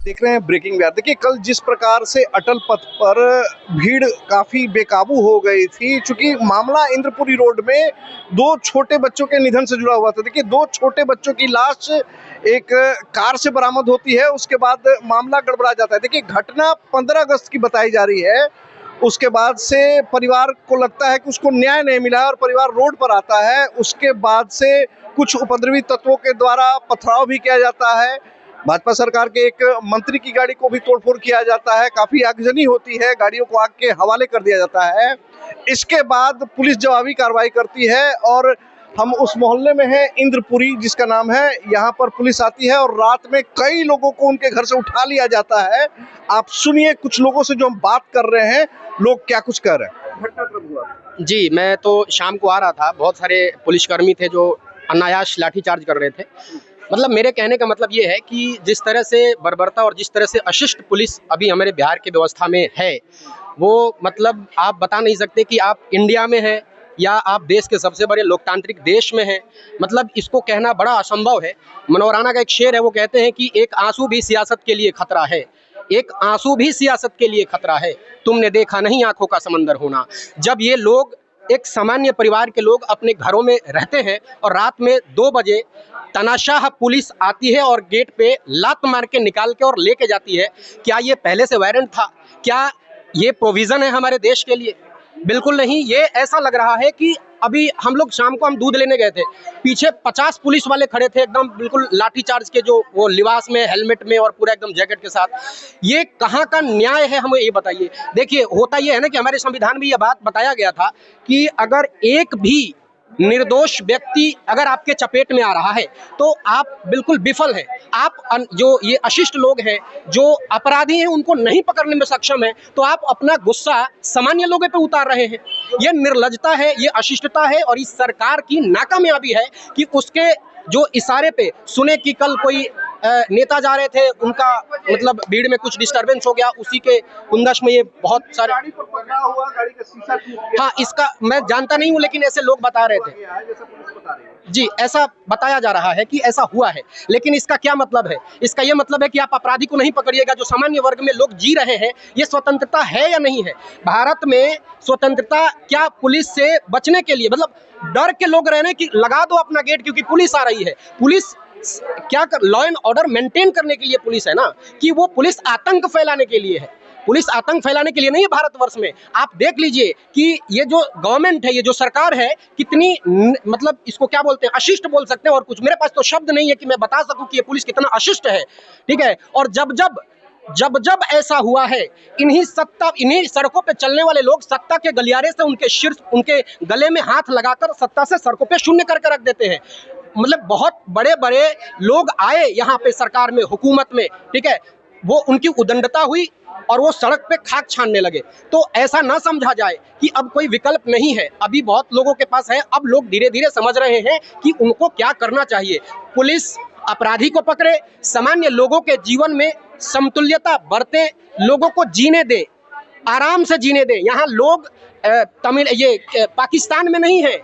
देख रहे हैं ब्रेकिंग बिहार। देखिए, कल जिस प्रकार से अटल पथ पर भीड़ काफी बेकाबू हो गई थी, चूंकि मामला इंद्रपुरी रोड में दो छोटे बच्चों के निधन से जुड़ा हुआ था। देखिए, दो छोटे बच्चों की लाश एक कार से बरामद होती है, उसके बाद मामला गड़बड़ा जाता है। देखिए, घटना 15 अगस्त की बताई जा रही है। उसके बाद से परिवार को लगता है कि उसको न्याय नहीं मिला है और परिवार रोड पर आता है। उसके बाद से कुछ उपद्रवी तत्वों के द्वारा पथराव भी किया जाता है। भाजपा सरकार के एक मंत्री की गाड़ी को भी तोड़फोड़ किया जाता है। काफी आगजनी होती है, गाड़ियों को आग के हवाले कर दिया जाता है। इसके बाद पुलिस जवाबी कार्रवाई करती है और हम उस मोहल्ले में हैं इंद्रपुरी जिसका नाम है। यहाँ पर पुलिस आती है और रात में कई लोगों को उनके घर से उठा लिया जाता है। आप सुनिए कुछ लोगों से जो हम बात कर रहे हैं, लोग क्या कुछ कह रहे हैं। घटना कब हुआ? जी, मैं तो शाम को आ रहा था। बहुत सारे पुलिसकर्मी थे जो अनायास लाठीचार्ज कर रहे थे। मतलब मेरे कहने का मतलब ये है कि जिस तरह से बर्बरता और जिस तरह से अशिष्ट पुलिस अभी हमारे बिहार की व्यवस्था में है, वो मतलब आप बता नहीं सकते कि आप इंडिया में हैं या आप देश के सबसे बड़े लोकतांत्रिक देश में हैं। मतलब इसको कहना बड़ा असंभव है। मनोराना का एक शेर है, वो कहते हैं कि एक आंसू भी सियासत के लिए खतरा है, एक आंसू भी सियासत के लिए खतरा है, तुमने देखा नहीं आंखों का समंदर होना। जब ये लोग, एक सामान्य परिवार के लोग अपने घरों में रहते हैं और रात में 2 बजे तनाशाह पुलिस आती है और गेट पे लात मार के निकाल के और लेके जाती है, क्या ये पहले से वारंट था? क्या ये प्रोविजन है हमारे देश के लिए? बिल्कुल नहीं। ये ऐसा लग रहा है कि अभी हम लोग शाम को दूध लेने गए थे, पीछे 50 पुलिस वाले खड़े थे, एकदम बिल्कुल लाठीचार्ज के, जो वो लिबास में, हेलमेट में और पूरा एकदम जैकेट के साथ। ये कहाँ का न्याय है, हमें ये बताइए। देखिए, होता ये है ना कि हमारे संविधान में ये बात बताया गया था कि अगर एक भी निर्दोष व्यक्ति अगर आपके चपेट में आ रहा है तो आप बिल्कुल विफल हैं। आप जो ये अशिष्ट लोग हैं, जो अपराधी हैं, उनको नहीं पकड़ने में सक्षम है, तो आप अपना गुस्सा सामान्य लोगों पे उतार रहे हैं। ये निर्लज्जता है, ये अशिष्टता है और इस सरकार की नाकामयाबी है कि उसके जो इशारे पे सुने कि कल कोई नेता जा रहे थे, उनका मतलब भीड़ में कुछ डिस्टरबेंस हो गया, उसी के कुंदश में ये बहुत सारे गाड़ी पर पकड़ा हुआ, गाड़ी का शीशा टूट गया। हाँ, इसका मैं जानता नहीं हूँ, लेकिन ऐसे लोग बता रहे थे। जैसा पुलिस बता रही है। जी, ऐसा बताया जा रहा है कि ऐसा हुआ है, लेकिन इसका क्या मतलब है? इसका ये मतलब है कि आप अपराधी को नहीं पकड़िएगा, जो सामान्य वर्ग में लोग जी रहे हैं। ये स्वतंत्रता है या नहीं है? भारत में स्वतंत्रता क्या पुलिस से बचने के लिए, मतलब डर के लोग रहे हैं कि लगा दो अपना गेट क्योंकि पुलिस आ रही है। पुलिस क्या कर, लॉ एंड ऑर्डर मेंटेन करने के लिए पुलिस है ना, कि वो पुलिस आतंक फैलाने के लिए है। पुलिस आतंक फैलाने के लिए नहीं है भारतवर्ष में। आप देख लीजिए कि ये जो गवर्नमेंट है, ये जो सरकार है, कितनी मतलब इसको क्या बोलते हैं, अशिष्ट बोल सकते हैं और कुछ। मेरे पास तो शब्द नहीं है कि मैं बता सकूं कि ये पुलिस कितना अशिष्ट है, ठीक है। और जब ऐसा हुआ है, इन्हीं सड़कों पे चलने वाले लोग सत्ता के गलियारे से उनके गले में हाथ लगाकर सत्ता से सड़कों पे शून्य करके रख देते हैं। मतलब बहुत बड़े बड़े लोग आए यहाँ पे सरकार में, हुकूमत में, ठीक है, वो उनकी उदंडता हुई और वो सड़क पे खाक छानने लगे। तो ऐसा ना समझा जाए कि अब कोई विकल्प नहीं है, अभी बहुत लोगों के पास है। अब लोग धीरे धीरे समझ रहे हैं कि उनको क्या करना चाहिए। पुलिस अपराधी को पकड़े, सामान्य लोगों के जीवन में समतुल्यता बरते, लोगों को जीने दे, आराम से जीने दे। यहाँ लोग पाकिस्तान में नहीं है,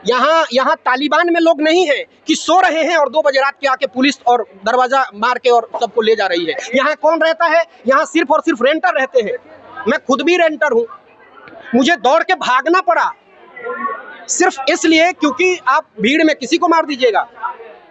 यहाँ तालिबान में लोग नहीं है कि सो रहे हैं और 2 बजे रात के आके पुलिस और दरवाजा मार के और सबको ले जा रही है। यहाँ कौन रहता है? यहाँ सिर्फ और सिर्फ रेंटर रहते हैं। मैं खुद भी रेंटर हूँ, मुझे दौड़ के भागना पड़ा सिर्फ इसलिए क्योंकि आप भीड़ में किसी को मार दीजिएगा।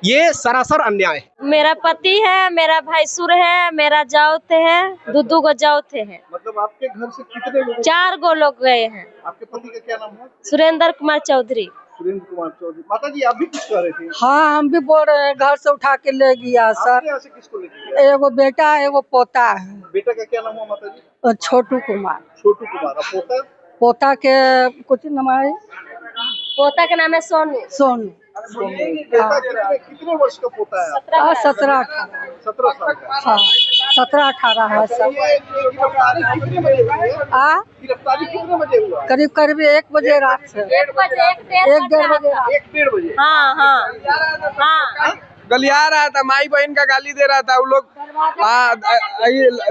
ये सरासर अन्याय है। मेरा पति है, मेरा भैंसुर है, मेरा जाउत है, दो गो जाउत है। मतलब आपके घर से कितने लोग? 4 गो लोग गए हैं। आपके पति का क्या नाम है? सुरेंद्र कुमार चौधरी। सुरेंद्र कुमार चौधरी। माता जी, आप भी कुछ कह रहे थे? हाँ, हम भी बोल रहे हैं, घर से उठा के ले गया सर। यहाँ से किसको लेके गया? एगो बेटा है, एगो पोता है। बेटा का क्या नाम हुआ माता जी? छोटू कुमार। छोटू कुमार। और पोता? पोता के कुछ नाम है, पोता का नाम है सोनू। सोनू। बेटा कितने वर्ष का पोता है? 17-18। 17 साल का। हाँ, 17-18 है सर। गिरफ्तारी कितने बजे हुई है? गिरफ्तारी कितने बजे हुआ? करीब 1 बजे रात से। 1 बजे, 1-1:30 बजे। 1-1:30 बजे। हाँ। गलिया रहा था, माई बहन का गाली दे रहा था। वो लोग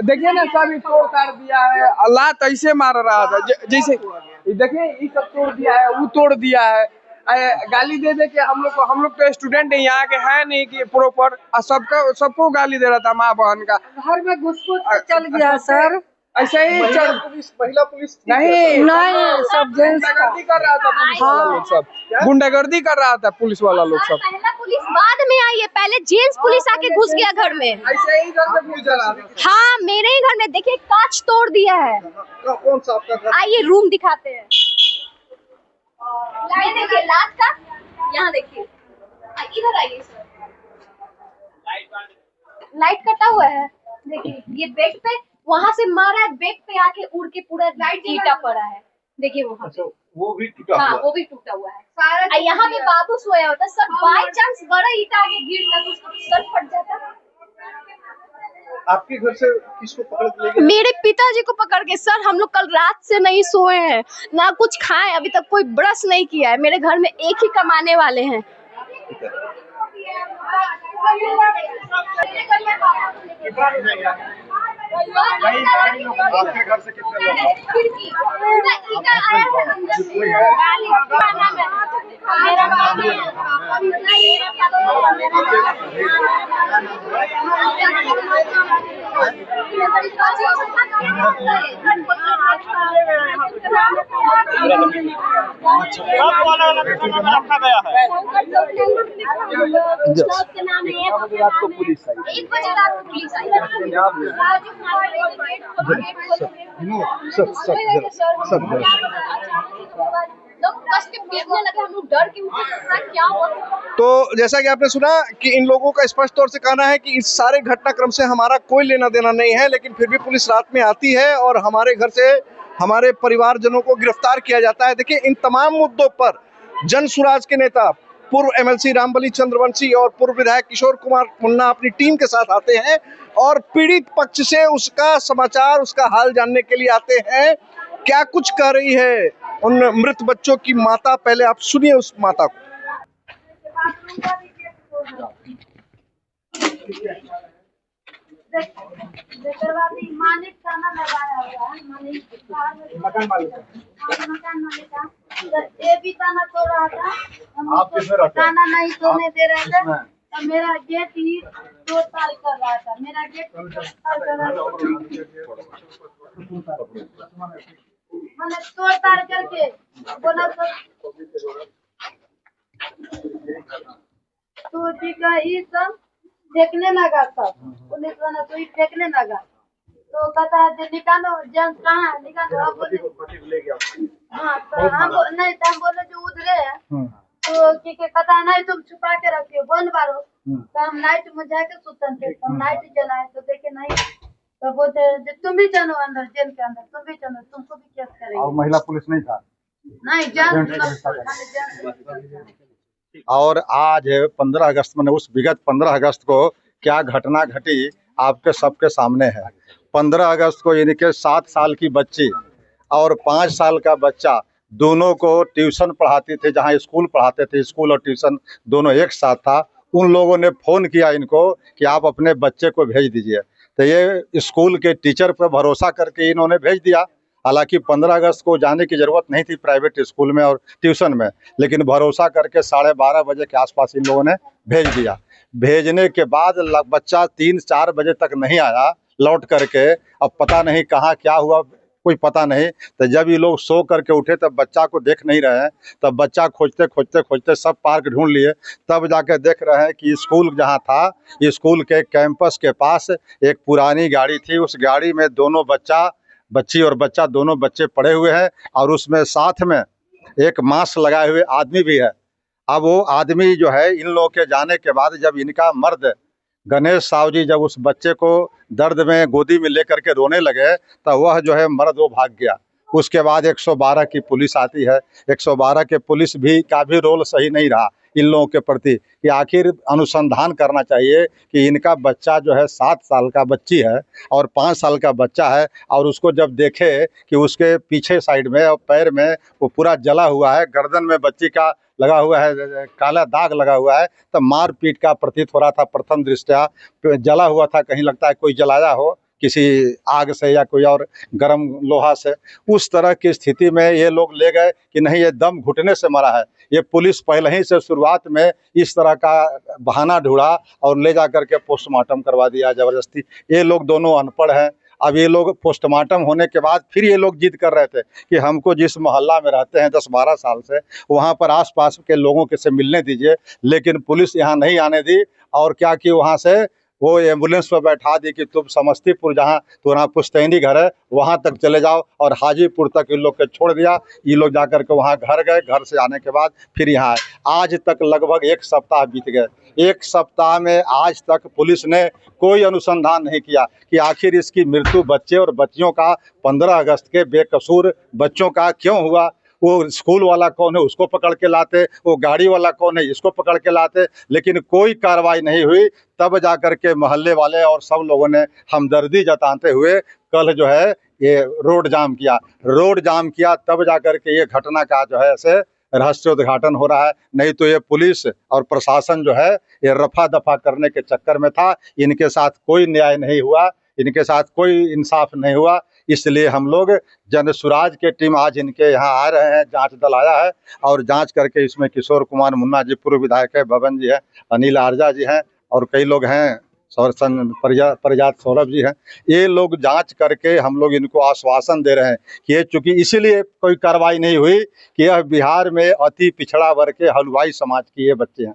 देखिए ना, सब तोड़ ताड़ दिया है। अल्लाह तो ऐसे मार रहा था जैसे, देखिए ये सब तोड़ दिया है, वो तोड़ दिया है। गाली दे दे के हम लोग तो स्टूडेंट है, यहाँ के है नहीं कि प्रॉपर, सबको गाली दे रहा था माँ बहन का। घर में घुस के चल गया सर। ऐसे ही महिला पुलिस थी नहीं नहीं, सब जेंट्स का। गुंडागर्दी कर रहा था पुलिस वाला लोग सब, गुंडागर्दी कर रहा था पुलिस वाला लोग सब। पहला पुलिस बाद में आई है, पहले जेंट्स पुलिस आके घुस गया घर में। ऐसे ही घर में घुस जा रहा था। हाँ, मेरे ही घर में देखिए कांच तोड़ दिया है। कौन सा आपका घर? आइए रूम दिखाते हैं। ये देखिए लात का, यहाँ देखिए, इधर आइए सर। लाइट कटा हुआ है, देखिए ये बेड पे, वहां से मारा है, बेड पे आके उड़ के पूरा लाइट ईटा पड़ा है, देखिए वहाँ पे। वो भी टूटा हाँ, हुआ वो भी टूटा हुआ है सारा। यहाँ पे बाबू सोया होता, सर बाई चांस बड़ा ईटा आके गिरता तो उसका सर फट जाता। आपके घर से किसको पकड़ के ले गए? मेरे पिताजी को पकड़ के। सर हम लोग कल रात से नहीं सोए हैं, ना कुछ खाए, अभी तक कोई ब्रश नहीं किया है। मेरे घर में एक ही कमाने वाले हैं। आपके घर से कितने रखा गया है? 1 बजे रात को पुलिस आई। क्या हुआ? तो जैसा कि आपने सुना कि इन लोगों का स्पष्ट तौर से कहना है कि इस सारे घटनाक्रम से हमारा कोई लेना देना नहीं है, लेकिन फिर भी पुलिस रात में आती है और हमारे घर से हमारे परिवारजनों को गिरफ्तार किया जाता है। देखिए, इन तमाम मुद्दों पर जन सुराज के नेता पूर्व एमएलसी रामबली चंद्रवंशी और पूर्व विधायक किशोर कुमार मुन्ना अपनी टीम के साथ आते हैं और पीड़ित पक्ष से उसका समाचार, उसका हाल जानने के लिए आते हैं। क्या कुछ कह रही है उन मृत बच्चों की माता, पहले आप सुनिए उस माता को। मालिक खाना लगाया हुआ है, मकान मालिक का ये भी ताना तोड़ रहा था, ताना नहीं तोड़ने दे रहा था। तो मेरा गेट ही तोड़ ताड़ कर रहा था, मेरा गेट तोड़ ताड़ कर रहा था। मैंने तोड़ ताड़ करके बोला तो ठीक है, ये सब फेंकने लगा, सब पुलिस वाला तो ही फेंकने लगा। तो कहता है निकालो, जेंट्स कहाँ है, निकालो। हाँ, तो हम नहीं, तो हम बोले जो उधरे है। तो कहता है नहीं, तुम छुपा के रखियो, बंद मारो। तो हम लाइट बुझा के सुतन थे, हम लाइट जलाए तो देखे नहीं। तो बोलते तुम भी चलो अंदर, जेल के अंदर तुम भी चलो, तुमको भी केस करेंगे। और महिला पुलिस नहीं था? नहीं, जेंट्स। और आज 15 अगस्त में, उस विगत 15 अगस्त को क्या घटना घटी आपके सबके सामने है। 15 अगस्त को इनके 7 साल की बच्ची और 5 साल का बच्चा दोनों को ट्यूशन पढ़ाते थे, जहां स्कूल पढ़ाते थे, स्कूल और ट्यूशन दोनों एक साथ था। उन लोगों ने फ़ोन किया इनको कि आप अपने बच्चे को भेज दीजिए। तो ये स्कूल के टीचर पर भरोसा करके इन्होंने भेज दिया। हालांकि 15 अगस्त को जाने की ज़रूरत नहीं थी प्राइवेट स्कूल में और ट्यूशन में, लेकिन भरोसा करके 12:30 बजे के आसपास इन लोगों ने भेज दिया। भेजने के बाद बच्चा 3-4 बजे तक नहीं आया लौट करके। अब पता नहीं कहाँ क्या हुआ, कोई पता नहीं। तो जब ये लोग सो करके उठे तब बच्चा को देख नहीं रहे हैं। तब बच्चा खोजते खोजते खोजते सब पार्क ढूंढ लिए, तब जाके देख रहे हैं कि स्कूल जहाँ था, स्कूल के कैंपस के पास एक पुरानी गाड़ी थी। उस गाड़ी में दोनों बच्ची और बच्चा, दोनों बच्चे पड़े हुए हैं और उसमें साथ में एक मास्क लगाए हुए आदमी भी है। अब वो आदमी जो है, इन लोगों के जाने के बाद जब इनका मर्द गणेश साहू जी जब उस बच्चे को दर्द में गोदी में लेकर के रोने लगे, तो वह जो है मर्द वो भाग गया। उसके बाद 112 की पुलिस आती है। 112 के पुलिस का भी रोल सही नहीं रहा इन लोगों के प्रति, कि आखिर अनुसंधान करना चाहिए कि इनका बच्चा जो है 7 साल का बच्ची है और 5 साल का बच्चा है, और उसको जब देखे कि उसके पीछे साइड में और पैर में वो पूरा जला हुआ है, गर्दन में बच्ची का लगा हुआ है, काला दाग लगा हुआ है, तो मारपीट का प्रतीत हो रहा था। प्रथम दृष्टया जला हुआ था, कहीं लगता है कोई जलाया हो, किसी आग से या कोई और गर्म लोहा से, उस तरह की स्थिति में ये लोग ले गए कि नहीं ये दम घुटने से मरा है। ये पुलिस पहले ही से शुरुआत में इस तरह का बहाना ढूंढा और ले जा करके पोस्टमार्टम करवा दिया ज़बरदस्ती। ये लोग दोनों अनपढ़ हैं। अब ये लोग पोस्टमार्टम होने के बाद फिर ये लोग जिद कर रहे थे कि हमको जिस मोहल्ला में रहते हैं 10-12 साल से, वहाँ पर आसपास के लोगों के से मिलने दीजिए, लेकिन पुलिस यहाँ नहीं आने दी। और क्या कि वहाँ से वो एम्बुलेंस पर बैठा दी कि तुम समस्तीपुर जहाँ तुम्हारा पुश्तैनी घर है वहाँ तक चले जाओ, और हाजीपुर तक इन लोग के छोड़ दिया। ये लोग जाकर के वहाँ घर गए, घर से आने के बाद फिर यहाँ आए। आज तक लगभग 1 सप्ताह बीत गए। 1 सप्ताह में आज तक पुलिस ने कोई अनुसंधान नहीं किया कि आखिर इसकी मृत्यु बच्चे और बच्चियों का 15 अगस्त के बेकसूर बच्चों का क्यों हुआ। वो स्कूल वाला कौन है उसको पकड़ के लाते, वो गाड़ी वाला कौन है इसको पकड़ के लाते, लेकिन कोई कार्रवाई नहीं हुई। तब जाकर के मोहल्ले वाले और सब लोगों ने हमदर्दी जताते हुए कल जो है ये रोड जाम किया। तब जाकर के ये घटना का जो है ऐसे रहस्योद्घाटन हो रहा है। नहीं तो ये पुलिस और प्रशासन जो है ये रफा दफा करने के चक्कर में था। इनके साथ कोई न्याय नहीं हुआ, इनके साथ कोई इंसाफ नहीं हुआ। इसलिए हम लोग जन सुराज के टीम आज इनके यहाँ आ रहे हैं, जांच दल आया है और जांच करके इसमें किशोर कुमार मुन्ना जी पूर्व विधायक है, भवन जी हैं, अनिल आरजा जी हैं और कई लोग हैं, परिजात सौरभ जी हैं। ये लोग जांच करके हम लोग इनको आश्वासन दे रहे हैं कि ये चूँकि इसीलिए कोई कार्रवाई नहीं हुई कि यह बिहार में अति पिछड़ा वर्ग के हलवाई समाज के ये बच्चे हैं।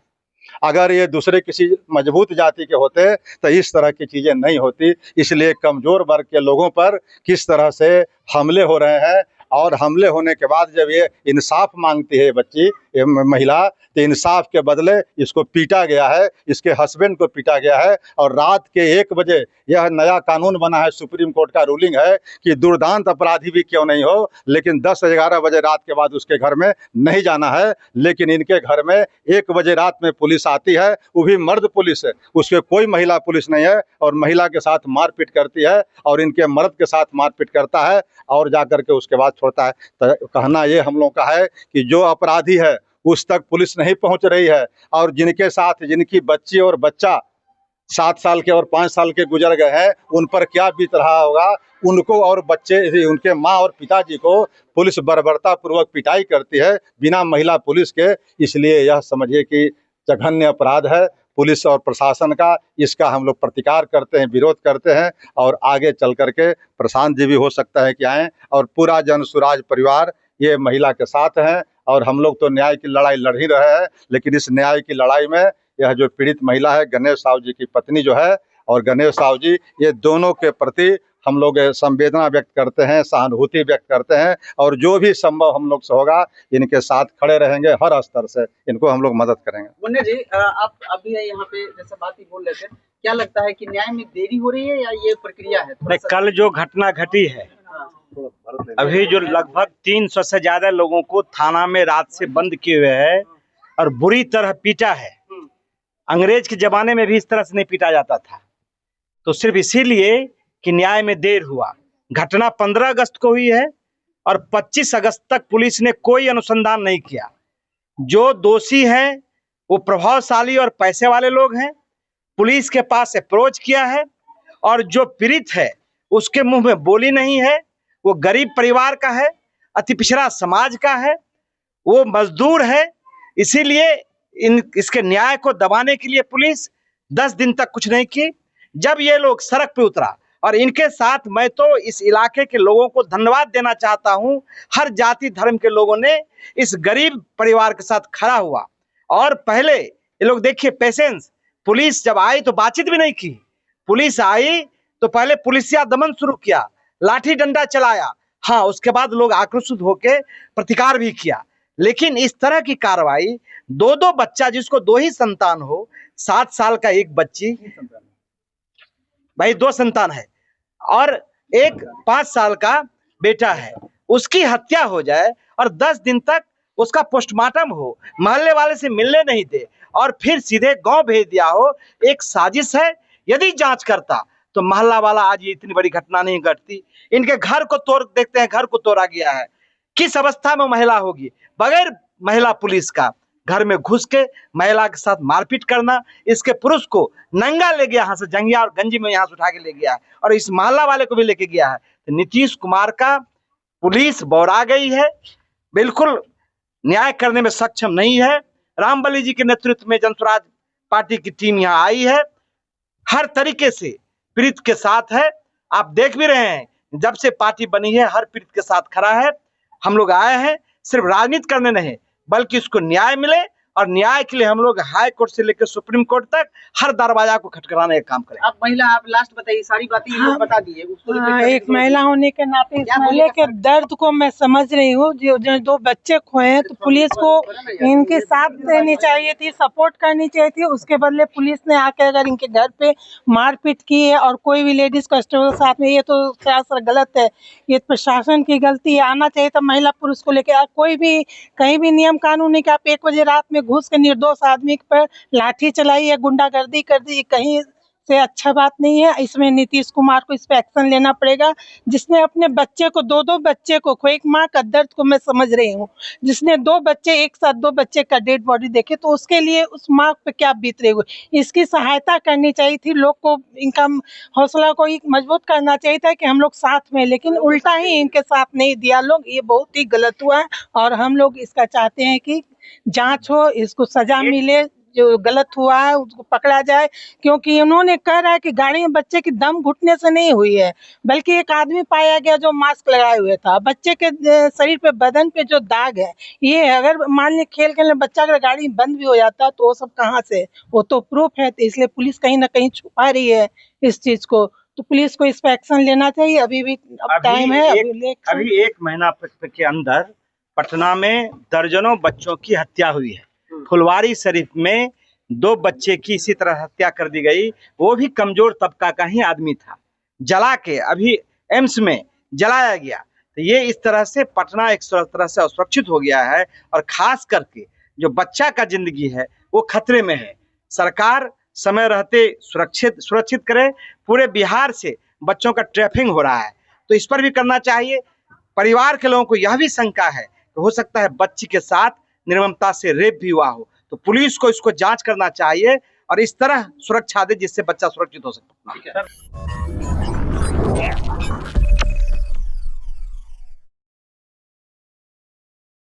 अगर ये दूसरे किसी मजबूत जाति के होते तो इस तरह की चीज़ें नहीं होती। इसलिए कमज़ोर वर्ग के लोगों पर किस तरह से हमले हो रहे हैं, और हमले होने के बाद जब ये इंसाफ मांगती है बच्ची, ये महिला, तो इंसाफ के बदले इसको पीटा गया है, इसके हस्बैंड को पीटा गया है। और रात के 1 बजे यह नया कानून बना है, सुप्रीम कोर्ट का रूलिंग है कि दुर्दांत अपराधी भी क्यों नहीं हो, लेकिन 10-11 बजे रात के बाद उसके घर में नहीं जाना है। लेकिन इनके घर में 1 बजे रात में पुलिस आती है, वो भी मर्द पुलिस है, उसके कोई महिला पुलिस नहीं है, और महिला के साथ मारपीट करती है और इनके मर्द के साथ मारपीट करता है और जाकर के उसके बाद छोड़ता है। तो कहना ये हम लोग का है कि जो अपराधी है उस तक पुलिस नहीं पहुंच रही है, और जिनके साथ जिनकी बच्ची और बच्चा 7 साल के और 5 साल के गुजर गए हैं, उन पर क्या बीत रहा होगा। उनको और बच्चे, उनके माँ और पिताजी को पुलिस बर्बरता पूर्वक पिटाई करती है बिना महिला पुलिस के। इसलिए यह समझिए कि जघन्य अपराध है पुलिस और प्रशासन का। इसका हम लोग प्रतिकार करते हैं, विरोध करते हैं, और आगे चल करके प्रशांत जी भी हो सकता है कि आएँ, और पूरा जन सुराज परिवार ये महिला के साथ हैं। और हम लोग तो न्याय की लड़ाई लड़ ही रहे हैं, लेकिन इस न्याय की लड़ाई में यह जो पीड़ित महिला है, गणेश साहू जी की पत्नी जो है, और गणेश साहू जी, ये दोनों के प्रति हम लोग संवेदना व्यक्त करते हैं, सहानुभूति व्यक्त करते हैं, और जो भी संभव हम लोग से होगा इनके साथ खड़े रहेंगे। हर स्तर से इनको हम लोग मदद करेंगे। मुन्ना जी, आप अभी यहाँ पे जैसे बात ही बोल रहे थे, क्या लगता है कि न्याय में देरी हो रही है या ये प्रक्रिया है? कल जो घटना घटी है, अभी जो लगभग 300 से ज्यादा लोगों को थाना में रात से बंद किए हुए है और बुरी तरह पीटा है। अंग्रेज के जमाने में भी इस तरह से नहीं पीटा जाता था। तो सिर्फ इसीलिए कि न्याय में देर हुआ। घटना 15 अगस्त को हुई है और 25 अगस्त तक पुलिस ने कोई अनुसंधान नहीं किया। जो दोषी हैं वो प्रभावशाली और पैसे वाले लोग हैं, पुलिस के पास अप्रोच किया है, और जो पीड़ित है उसके मुंह में बोली नहीं है। वो गरीब परिवार का है, अति पिछड़ा समाज का है, वो मजदूर है। इसीलिए इसके न्याय को दबाने के लिए पुलिस 10 दिन तक कुछ नहीं की। जब ये लोग सड़क पे उतरा, और इनके साथ मैं तो इस इलाके के लोगों को धन्यवाद देना चाहता हूं, हर जाति धर्म के लोगों ने इस गरीब परिवार के साथ खड़ा हुआ। और पहले ये लोग देखिए पेशेंस, पुलिस जब आई तो बातचीत भी नहीं की। पुलिस आई तो पहले पुलिसिया दमन शुरू किया, लाठी डंडा चलाया। हाँ, उसके बाद लोग आक्रोशित होकर प्रतिकार भी किया। लेकिन इस तरह की कार्रवाई, 2 बच्चा, जिसको 2 ही संतान हो, 7 साल का एक बच्ची, भाई 2 संतान है, और एक 5 साल का बेटा है, उसकी हत्या हो जाए और 10 दिन तक उसका पोस्टमार्टम हो, मोहल्ले वाले से मिलने नहीं दे, और फिर सीधे गांव भेज दिया हो, एक साजिश है। यदि जांच करता तो मोहल्ला वाला आज ये इतनी बड़ी घटना नहीं घटती। इनके घर को तोड़, देखते हैं घर को तोड़ा गया है, किस अवस्था में महिला होगी बगैर महिला पुलिस का। घर में घुस के महिला के साथ मारपीट करना, इसके पुरुष को नंगा ले गया यहाँ से, जंगिया और गंजी में यहाँ से उठा के ले गया है और इस मोहल्ला वाले को भी लेके गया है। तो नीतीश कुमार का पुलिस बौरा गई है, बिल्कुल न्याय करने में सक्षम नहीं है। रामबली जी के नेतृत्व में जनसुराज पार्टी की टीम यहाँ आई है, हर तरीके से पीड़ित के साथ है। आप देख भी रहे हैं, जब से पार्टी बनी है हर पीड़ित के साथ खड़ा है। हम लोग आए हैं सिर्फ राजनीति करने नहीं, बल्कि उसको न्याय मिले, और न्याय के लिए हम लोग हाई कोर्ट से लेकर सुप्रीम कोर्ट तक हर दरवाजा को खटखटाने का काम करें। आप महिला, आप लास्ट बताइए, सारी बातें ये लोग बता दिए। एक महिला होने के नाते इस महिला के दर्द को मैं समझ रही हूँ। जो 2 बच्चे खोए हैं, तो पुलिस को इनके साथ देनी चाहिए थी, सपोर्ट करनी चाहिए थी। उसके बदले पुलिस ने आके अगर इनके घर पे मारपीट की है और कोई भी लेडीज कांस्टेबल साथ में, ये तो सरासर गलत है। ये प्रशासन की गलती है। आना चाहिए था महिला पुरुष को लेकर। कोई भी कहीं भी नियम कानून नहीं कि आप 1 बजे रात में घुस के निर्दोष आदमी पर लाठी चलाई है, गुंडागर्दी कर दी, कहीं से अच्छा बात नहीं है। इसमें नीतीश कुमार को इस पे एक्शन लेना पड़ेगा। जिसने अपने बच्चे को 2 बच्चे को, एक माँ का दर्द को मैं समझ रही हूँ, जिसने 2 बच्चे एक साथ 2 बच्चे का डेड बॉडी देखे, तो उसके लिए उस माँ पे क्या बीत रही होगी। इसकी सहायता करनी चाहिए थी। लोग को इनका हौसला को मजबूत करना चाहिए था कि हम लोग साथ में, लेकिन उल्टा ही इनके साथ नहीं दिया लोग। ये बहुत ही गलत हुआ है और हम लोग इसका चाहते हैं कि जांच हो, इसको सजा मिले, जो गलत हुआ है उसको पकड़ा जाए। क्योंकि उन्होंने कह रहा है कि गाड़ी में बच्चे की दम घुटने से नहीं हुई है, बल्कि एक आदमी पाया गया जो मास्क लगाए हुए था। बच्चे के शरीर पे, बदन पे जो दाग है, ये अगर मान ली खेल खेलने बच्चा अगर गाड़ी बंद भी हो जाता तो वो सब कहाँ से, वो तो प्रूफ है। तो इसलिए पुलिस कहीं ना कहीं छुपा रही है इस चीज को। तो पुलिस को इस पर एक्शन लेना चाहिए। अभी भी टाइम है। अभी 1 महीना के अंदर पटना में दर्जनों बच्चों की हत्या हुई है। फुलवारी शरीफ में 2 बच्चे की इसी तरह हत्या कर दी गई, वो भी कमजोर तबका का ही आदमी था, जला के अभी एम्स में जलाया गया। तो ये इस तरह से पटना एक तरह से असुरक्षित हो गया है, और खास करके जो बच्चा का जिंदगी है वो खतरे में है। सरकार समय रहते सुरक्षित करे। पूरे बिहार से बच्चों का ट्रैफिकिंग हो रहा है, तो इस पर भी करना चाहिए। परिवार के लोगों को यह भी शंका है कि हो सकता है बच्ची के साथ निर्ममता से रेप भी हुआ हो, तो पुलिस को इसको जांच करना चाहिए और इस तरह सुरक्षा दे जिससे बच्चा सुरक्षित हो सकता है।